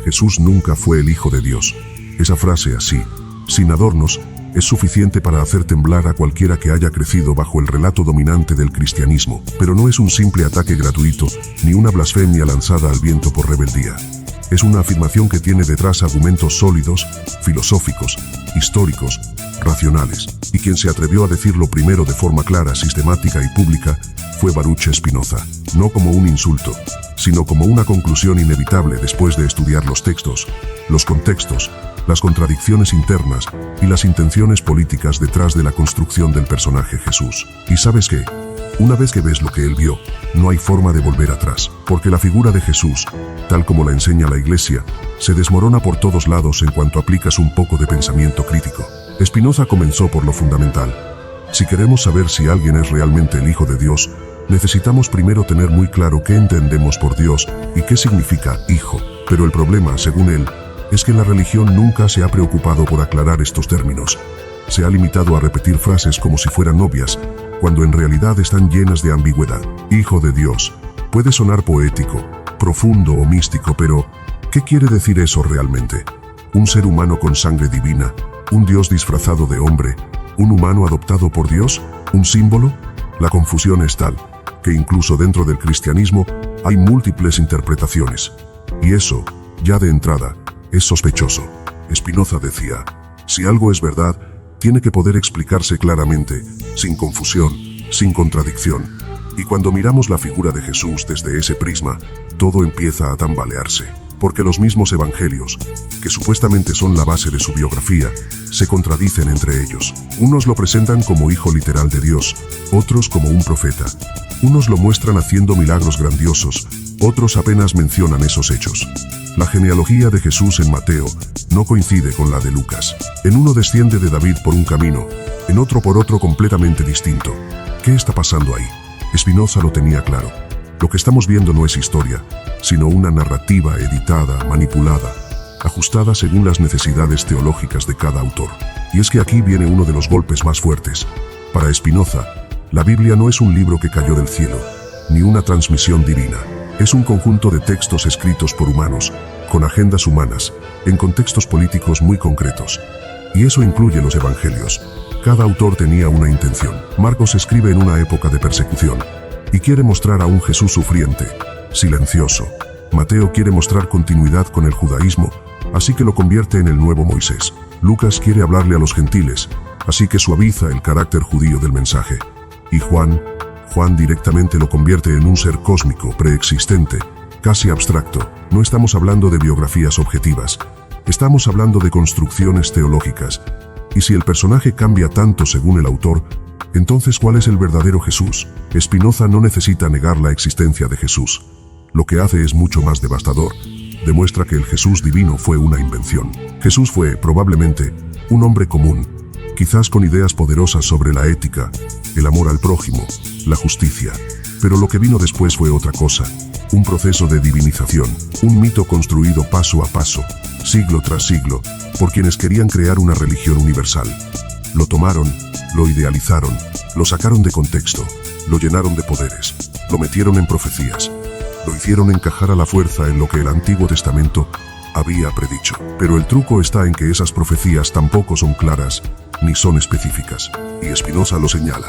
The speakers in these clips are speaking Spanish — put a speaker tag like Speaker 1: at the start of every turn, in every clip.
Speaker 1: Jesús nunca fue el Hijo de Dios. Esa frase así, sin adornos, es suficiente para hacer temblar a cualquiera que haya crecido bajo el relato dominante del cristianismo, pero no es un simple ataque gratuito, ni una blasfemia lanzada al viento por rebeldía. Es una afirmación que tiene detrás argumentos sólidos, filosóficos, históricos, racionales, y quien se atrevió a decirlo primero de forma clara, sistemática y pública fue Baruch Spinoza, no como un insulto, sino como una conclusión inevitable después de estudiar los textos, los contextos, las contradicciones internas y las intenciones políticas detrás de la construcción del personaje Jesús. ¿Y sabes qué? Una vez que ves lo que él vio, no hay forma de volver atrás, porque la figura de Jesús, tal como la enseña la Iglesia, se desmorona por todos lados en cuanto aplicas un poco de pensamiento crítico. Spinoza comenzó por lo fundamental. Si queremos saber si alguien es realmente el Hijo de Dios, necesitamos primero tener muy claro qué entendemos por Dios y qué significa hijo. Pero el problema, según él, es que la religión nunca se ha preocupado por aclarar estos términos. Se ha limitado a repetir frases como si fueran obvias, cuando en realidad están llenas de ambigüedad. Hijo de Dios. Puede sonar poético, profundo o místico, pero ¿qué quiere decir eso realmente? ¿Un ser humano con sangre divina? ¿Un Dios disfrazado de hombre? ¿Un humano adoptado por Dios? ¿Un símbolo? La confusión es tal, que incluso dentro del cristianismo hay múltiples interpretaciones. Y eso, ya de entrada, es sospechoso. Spinoza decía, si algo es verdad, tiene que poder explicarse claramente, sin confusión, sin contradicción. Y cuando miramos la figura de Jesús desde ese prisma, todo empieza a tambalearse. Porque los mismos evangelios, que supuestamente son la base de su biografía, se contradicen entre ellos. Unos lo presentan como hijo literal de Dios, otros como un profeta. Unos lo muestran haciendo milagros grandiosos, otros apenas mencionan esos hechos. La genealogía de Jesús en Mateo no coincide con la de Lucas. En uno desciende de David por un camino, en otro por otro completamente distinto. ¿Qué está pasando ahí? Spinoza lo tenía claro. Lo que estamos viendo no es historia, sino una narrativa editada, manipulada, ajustada según las necesidades teológicas de cada autor. Y es que aquí viene uno de los golpes más fuertes. Para Spinoza, la Biblia no es un libro que cayó del cielo, ni una transmisión divina. Es un conjunto de textos escritos por humanos, con agendas humanas, en contextos políticos muy concretos. Y eso incluye los evangelios. Cada autor tenía una intención. Marcos escribe en una época de persecución, y quiere mostrar a un Jesús sufriente, silencioso. Mateo quiere mostrar continuidad con el judaísmo, así que lo convierte en el nuevo Moisés. Lucas quiere hablarle a los gentiles, así que suaviza el carácter judío del mensaje. Y Juan directamente lo convierte en un ser cósmico, preexistente, casi abstracto. No estamos hablando de biografías objetivas, estamos hablando de construcciones teológicas. Y si el personaje cambia tanto según el autor, entonces ¿cuál es el verdadero Jesús? Spinoza no necesita negar la existencia de Jesús. Lo que hace es mucho más devastador. Demuestra que el Jesús divino fue una invención. Jesús fue, probablemente, un hombre común, quizás con ideas poderosas sobre la ética, el amor al prójimo, la justicia. Pero lo que vino después fue otra cosa, un proceso de divinización, un mito construido paso a paso, siglo tras siglo, por quienes querían crear una religión universal. Lo tomaron, lo idealizaron, lo sacaron de contexto, lo llenaron de poderes, lo metieron en profecías, lo hicieron encajar a la fuerza en lo que el Antiguo Testamento había predicho. Pero el truco está en que esas profecías tampoco son claras, ni son específicas, y Spinoza lo señala.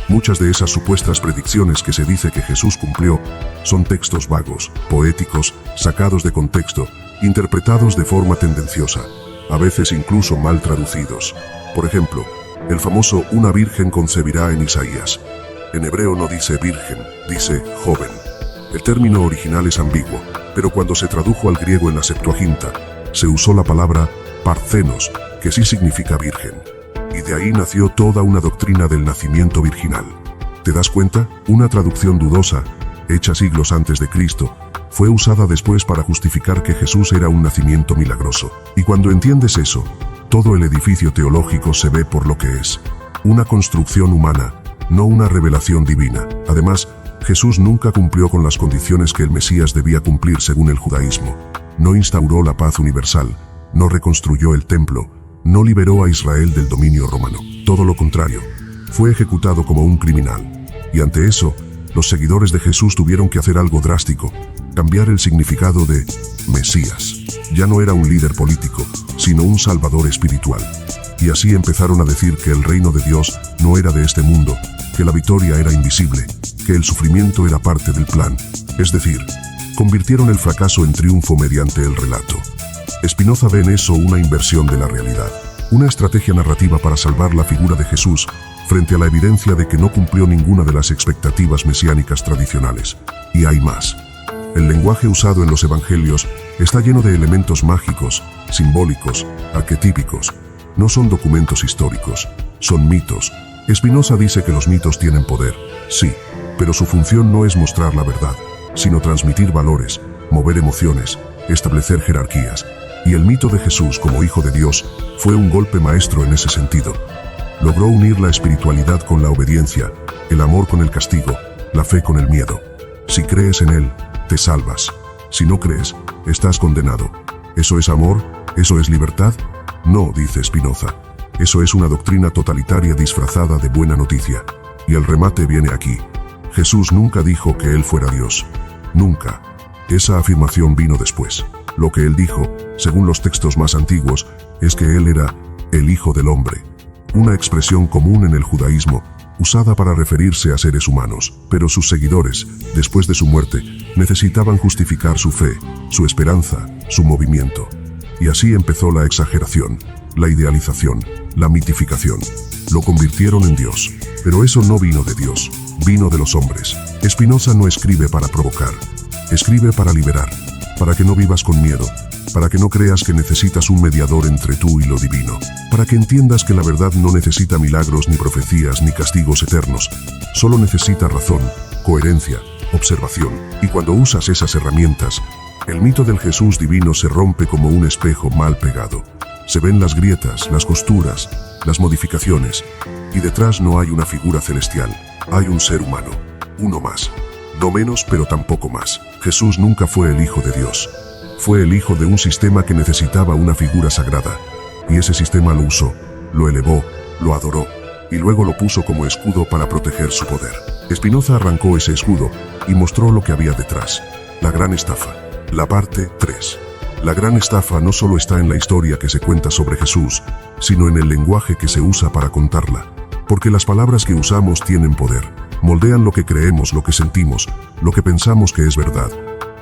Speaker 1: Muchas de esas supuestas predicciones que se dice que Jesús cumplió son textos vagos, poéticos, sacados de contexto, interpretados de forma tendenciosa, a veces incluso mal traducidos. Por ejemplo, el famoso una virgen concebirá en Isaías. En hebreo no dice virgen, dice joven. El término original es ambiguo, pero cuando se tradujo al griego en la Septuaginta, se usó la palabra parthenos, que sí significa virgen. Y de ahí nació toda una doctrina del nacimiento virginal. ¿Te das cuenta? Una traducción dudosa, hecha siglos antes de Cristo, fue usada después para justificar que Jesús era un nacimiento milagroso. Y cuando entiendes eso, todo el edificio teológico se ve por lo que es: una construcción humana, no una revelación divina. Además, Jesús nunca cumplió con las condiciones que el Mesías debía cumplir según el judaísmo. No instauró la paz universal, no reconstruyó el templo, no liberó a Israel del dominio romano. Todo lo contrario, fue ejecutado como un criminal. Y ante eso, los seguidores de Jesús tuvieron que hacer algo drástico: cambiar el significado de Mesías. Ya no era un líder político, sino un salvador espiritual. Y así empezaron a decir que el reino de Dios no era de este mundo, que la victoria era invisible, que el sufrimiento era parte del plan. Es decir, convirtieron el fracaso en triunfo mediante el relato. Spinoza ve en eso una inversión de la realidad, una estrategia narrativa para salvar la figura de Jesús frente a la evidencia de que no cumplió ninguna de las expectativas mesiánicas tradicionales. Y hay más. El lenguaje usado en los evangelios está lleno de elementos mágicos, simbólicos, arquetípicos. No son documentos históricos, son mitos. Spinoza dice que los mitos tienen poder, sí, pero su función no es mostrar la verdad, sino transmitir valores, mover emociones, establecer jerarquías. Y el mito de Jesús como Hijo de Dios fue un golpe maestro en ese sentido. Logró unir la espiritualidad con la obediencia, el amor con el castigo, la fe con el miedo. Si crees en Él, te salvas. Si no crees, estás condenado. ¿Eso es amor? ¿Eso es libertad? No, dice Spinoza. Eso es una doctrina totalitaria disfrazada de buena noticia. Y el remate viene aquí. Jesús nunca dijo que Él fuera Dios. Nunca. Esa afirmación vino después. Lo que Él dijo, según los textos más antiguos, es que Él era el Hijo del Hombre. Una expresión común en el judaísmo, usada para referirse a seres humanos, pero sus seguidores, después de su muerte, necesitaban justificar su fe, su esperanza, su movimiento. Y así empezó la exageración, la idealización, la mitificación. Lo convirtieron en Dios. Pero eso no vino de Dios, vino de los hombres. Spinoza no escribe para provocar, escribe para liberar, para que no vivas con miedo, para que no creas que necesitas un mediador entre tú y lo divino, para que entiendas que la verdad no necesita milagros, ni profecías, ni castigos eternos, solo necesita razón, coherencia, observación. Y cuando usas esas herramientas, el mito del Jesús divino se rompe como un espejo mal pegado. Se ven las grietas, las costuras, las modificaciones, y detrás no hay una figura celestial, hay un ser humano, uno más. No menos, pero tampoco más. Jesús nunca fue el Hijo de Dios. Fue el hijo de un sistema que necesitaba una figura sagrada, y ese sistema lo usó, lo elevó, lo adoró, y luego lo puso como escudo para proteger su poder. Spinoza arrancó ese escudo y mostró lo que había detrás. La gran estafa. La parte 3. La gran estafa no solo está en la historia que se cuenta sobre Jesús, sino en el lenguaje que se usa para contarla. Porque las palabras que usamos tienen poder, moldean lo que creemos, lo que sentimos, lo que pensamos que es verdad.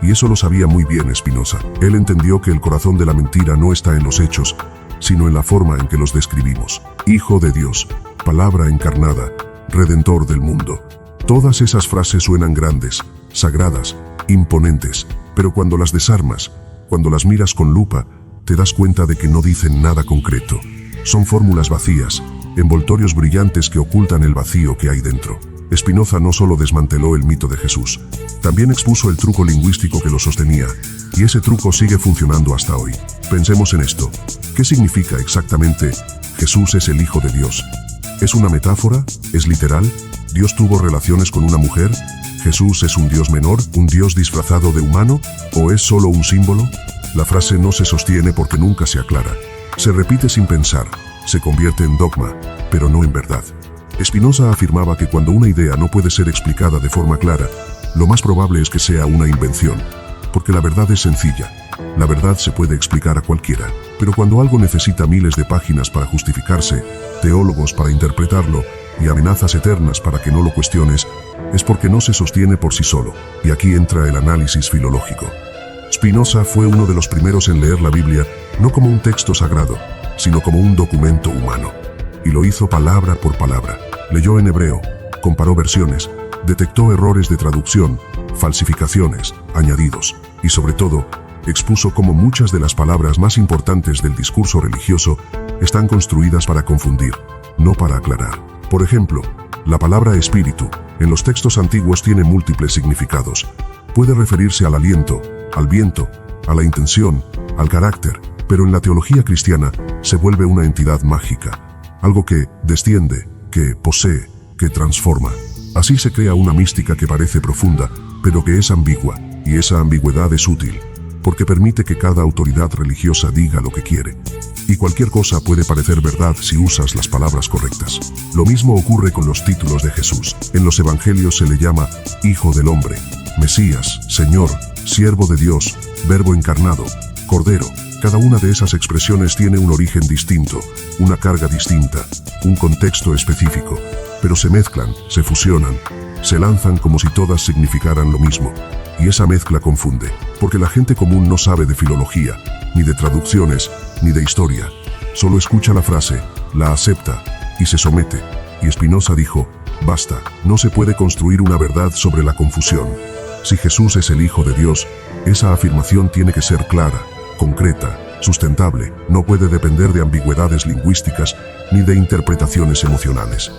Speaker 1: Y eso lo sabía muy bien Spinoza. Él entendió que el corazón de la mentira no está en los hechos, sino en la forma en que los describimos. Hijo de Dios, palabra encarnada, redentor del mundo. Todas esas frases suenan grandes, sagradas, imponentes, pero cuando las desarmas, cuando las miras con lupa, te das cuenta de que no dicen nada concreto. Son fórmulas vacías, envoltorios brillantes que ocultan el vacío que hay dentro. Spinoza no solo desmanteló el mito de Jesús, también expuso el truco lingüístico que lo sostenía, y ese truco sigue funcionando hasta hoy. Pensemos en esto. ¿Qué significa exactamente Jesús es el Hijo de Dios? ¿Es una metáfora? ¿Es literal? ¿Dios tuvo relaciones con una mujer? ¿Jesús es un Dios menor, un Dios disfrazado de humano? ¿O es solo un símbolo? La frase no se sostiene porque nunca se aclara. Se repite sin pensar, se convierte en dogma, pero no en verdad. Spinoza afirmaba que cuando una idea no puede ser explicada de forma clara, lo más probable es que sea una invención, porque la verdad es sencilla. La verdad se puede explicar a cualquiera, pero cuando algo necesita miles de páginas para justificarse, teólogos para interpretarlo y amenazas eternas para que no lo cuestiones, es porque no se sostiene por sí solo, y aquí entra el análisis filológico. Spinoza fue uno de los primeros en leer la Biblia no como un texto sagrado, sino como un documento humano. Y lo hizo palabra por palabra. Leyó en hebreo, comparó versiones, detectó errores de traducción, falsificaciones, añadidos, y sobre todo, expuso cómo muchas de las palabras más importantes del discurso religioso están construidas para confundir, no para aclarar. Por ejemplo, la palabra espíritu, en los textos antiguos tiene múltiples significados. Puede referirse al aliento, al viento, a la intención, al carácter, pero en la teología cristiana se vuelve una entidad mágica. Algo que desciende, que posee, que transforma. Así se crea una mística que parece profunda, pero que es ambigua, y esa ambigüedad es útil, porque permite que cada autoridad religiosa diga lo que quiere. Y cualquier cosa puede parecer verdad si usas las palabras correctas. Lo mismo ocurre con los títulos de Jesús. En los evangelios se le llama Hijo del Hombre, Mesías, Señor, Siervo de Dios, Verbo encarnado, Cordero. Cada una de esas expresiones tiene un origen distinto, una carga distinta, un contexto específico, pero se mezclan, se fusionan, se lanzan como si todas significaran lo mismo. Y esa mezcla confunde, porque la gente común no sabe de filología, ni de traducciones, ni de historia. Solo escucha la frase, la acepta, y se somete. Y Spinoza dijo, basta, no se puede construir una verdad sobre la confusión. Si Jesús es el Hijo de Dios, esa afirmación tiene que ser clara, concreta, sustentable, no puede depender de ambigüedades lingüísticas ni de interpretaciones emocionales.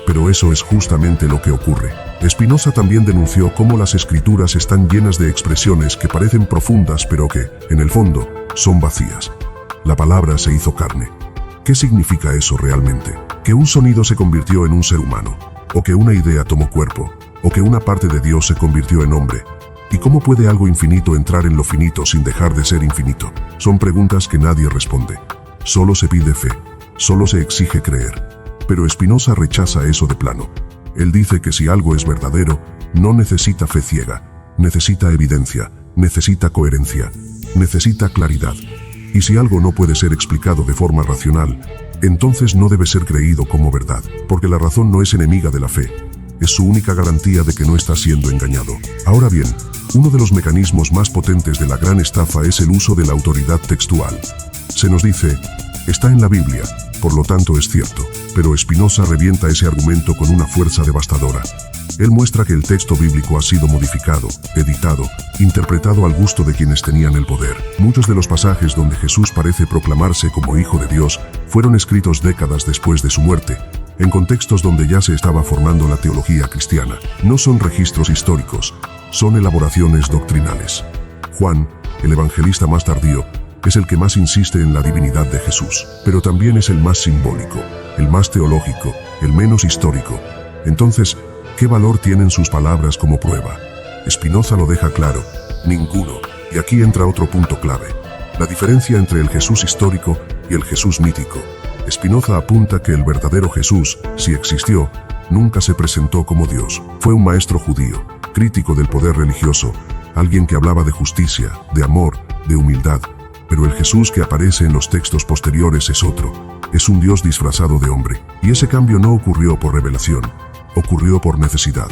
Speaker 1: Pero eso es justamente lo que ocurre. Spinoza también denunció cómo las escrituras están llenas de expresiones que parecen profundas pero que, en el fondo, son vacías. La palabra se hizo carne. ¿Qué significa eso realmente? ¿Que un sonido se convirtió en un ser humano? ¿O que una idea tomó cuerpo? ¿O que una parte de Dios se convirtió en hombre? ¿Y cómo puede algo infinito entrar en lo finito sin dejar de ser infinito? Son preguntas que nadie responde. Solo se pide fe. Solo se exige creer. Pero Spinoza rechaza eso de plano. Él dice que si algo es verdadero, no necesita fe ciega. Necesita evidencia. Necesita coherencia. Necesita claridad. Y si algo no puede ser explicado de forma racional, entonces no debe ser creído como verdad, porque la razón no es enemiga de la fe. Es su única garantía de que no está siendo engañado. Ahora bien, uno de los mecanismos más potentes de la gran estafa es el uso de la autoridad textual. Se nos dice, está en la Biblia, por lo tanto es cierto, pero Spinoza revienta ese argumento con una fuerza devastadora. Él muestra que el texto bíblico ha sido modificado, editado, interpretado al gusto de quienes tenían el poder. Muchos de los pasajes donde Jesús parece proclamarse como Hijo de Dios fueron escritos décadas después de su muerte, en contextos donde ya se estaba formando la teología cristiana. No son registros históricos, son elaboraciones doctrinales. Juan, el evangelista más tardío, es el que más insiste en la divinidad de Jesús, pero también es el más simbólico, el más teológico, el menos histórico. Entonces, ¿qué valor tienen sus palabras como prueba? Spinoza lo deja claro, ninguno. Y aquí entra otro punto clave, la diferencia entre el Jesús histórico y el Jesús mítico. Spinoza apunta que el verdadero Jesús, si existió, nunca se presentó como Dios. Fue un maestro judío, crítico del poder religioso, alguien que hablaba de justicia, de amor, de humildad. Pero el Jesús que aparece en los textos posteriores es otro. Es un Dios disfrazado de hombre. Y ese cambio no ocurrió por revelación, ocurrió por necesidad.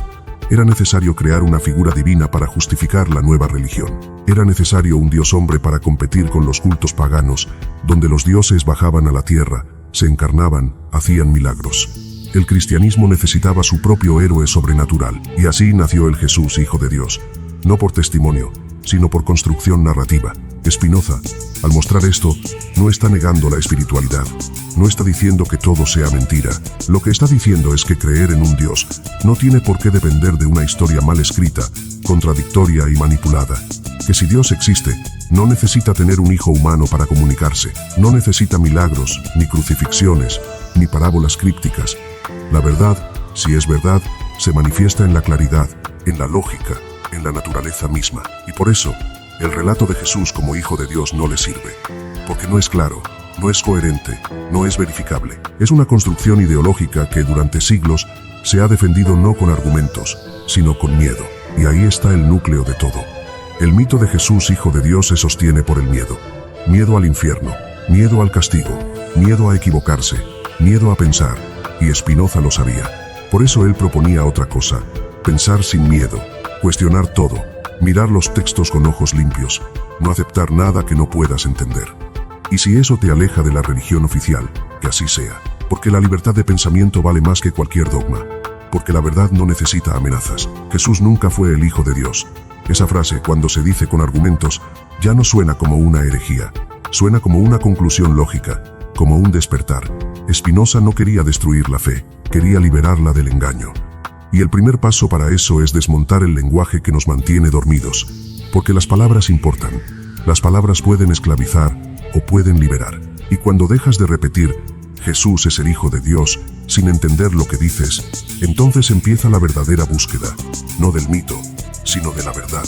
Speaker 1: Era necesario crear una figura divina para justificar la nueva religión. Era necesario un Dios hombre para competir con los cultos paganos, donde los dioses bajaban a la tierra, se encarnaban, hacían milagros. El cristianismo necesitaba su propio héroe sobrenatural, y así nació el Jesús, Hijo de Dios. No por testimonio, sino por construcción narrativa. Spinoza, al mostrar esto, no está negando la espiritualidad, no está diciendo que todo sea mentira. Lo que está diciendo es que creer en un Dios no tiene por qué depender de una historia mal escrita, contradictoria y manipulada. Que si Dios existe, no necesita tener un hijo humano para comunicarse, no necesita milagros, ni crucifixiones, ni parábolas crípticas. La verdad, si es verdad, se manifiesta en la claridad, en la lógica, en la naturaleza misma. Y por eso, el relato de Jesús como Hijo de Dios no le sirve, porque no es claro, no es coherente, no es verificable. Es una construcción ideológica que durante siglos se ha defendido no con argumentos, sino con miedo. Y ahí está el núcleo de todo. El mito de Jesús, Hijo de Dios, se sostiene por el miedo. Miedo al infierno, miedo al castigo, miedo a equivocarse, miedo a pensar. Y Spinoza lo sabía. Por eso él proponía otra cosa, pensar sin miedo, cuestionar todo, mirar los textos con ojos limpios, no aceptar nada que no puedas entender. Y si eso te aleja de la religión oficial, que así sea, porque la libertad de pensamiento vale más que cualquier dogma, porque la verdad no necesita amenazas. Jesús nunca fue el Hijo de Dios. Esa frase, cuando se dice con argumentos, ya no suena como una herejía, suena como una conclusión lógica, como un despertar. Spinoza no quería destruir la fe, quería liberarla del engaño. Y el primer paso para eso es desmontar el lenguaje que nos mantiene dormidos, porque las palabras importan. Las palabras pueden esclavizar o pueden liberar. Y cuando dejas de repetir, Jesús es el Hijo de Dios, sin entender lo que dices, entonces empieza la verdadera búsqueda, no del mito, sino de la verdad.